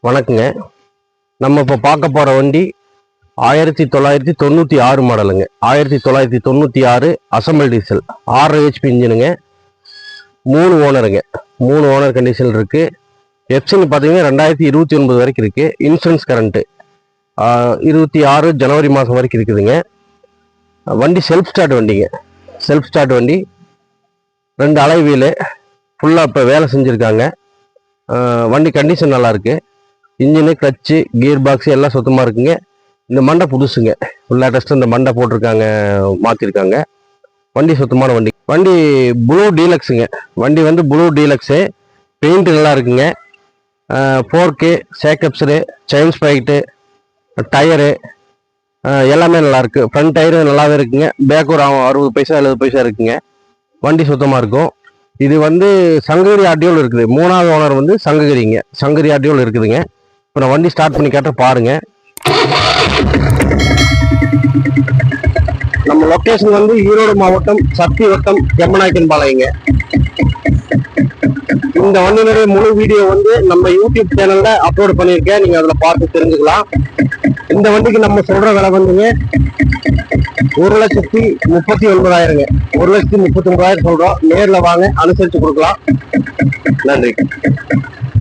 வணக்கங்க. நம்ம இப்போ பார்க்க போகிற வண்டி 1996 மாடலுங்க. 1996 assemble diesel 6 HP இன்ஜினுங்க. 3 ஓனருங்க. 3 owner condition இருக்குது. எஃப்சின்னு பார்த்தீங்கன்னா 2029 வரைக்கும் இருக்குது. இன்சூரன்ஸ் கரண்ட்டு 26 ஜனவரி மாதம் வரைக்கும் இருக்குதுங்க. வண்டி செல்ஃப் ஸ்டார்ட் வண்டிங்க. செல்ஃப் ஸ்டார்ட் வண்டி, 2 அலை வீலு ஃபுல்லாக இப்போ வேலை செஞ்சுருக்காங்க. வண்டி கண்டிஷன் நல்லாயிருக்கு. இன்ஜினு, கிளச்சு, கியர் பாக்ஸு எல்லாம் சுத்தமாக இருக்குங்க. இந்த மண்டை புதுசுங்க. லேட்டஸ்ட்டு இந்த மண்டை போட்டிருக்காங்க, மாற்றிருக்காங்க. வண்டி சுத்தமான வண்டி. வண்டி ப்ளூ டீலக்ஸுங்க. வண்டி வந்து ப்ளூ டீலக்ஸு. பெயிண்ட் நல்லா இருக்குங்க. 4K சேக்கப்ஸரு, செயின் ஸ்பைட்டு, டயரு எல்லாமே நல்லாயிருக்கு. ஃப்ரண்ட் டயரு நல்லாவே இருக்குங்க. பேக் ஒரு 60 பைசா 70 பைசா இருக்குங்க. வண்டி சுத்தமாக இருக்கும். இது வந்து சங்ககிரி ஆர்டிஓவில் இருக்குது. 3வது ஓனர் வந்து சங்ககிரிங்க. சங்ககிரி ஆர்டிஓவில் இருக்குதுங்க. இப்போ நான் வண்டி ஸ்டார்ட் பண்ணி கேட்ட பாருங்க. நம்ம லொக்கேஷன் வந்து ஈரோடு மாவட்டம் சக்தி வட்டம் கெம்மநாயக்கன் பாளையங்க. இந்த வண்டியினுடைய முழு வீடியோ வந்து நம்ம யூடியூப் சேனல்ல அப்லோட் பண்ணியிருக்கேன். நீங்க அதில் பார்த்து தெரிஞ்சுக்கலாம். இந்த வண்டிக்கு நம்ம சொல்ற விலை வந்துங்க 1,39,000. 1,39,000 சொல்றோம். நேரில் வாங்க, அனுசரித்து கொடுக்கலாம். நன்றி.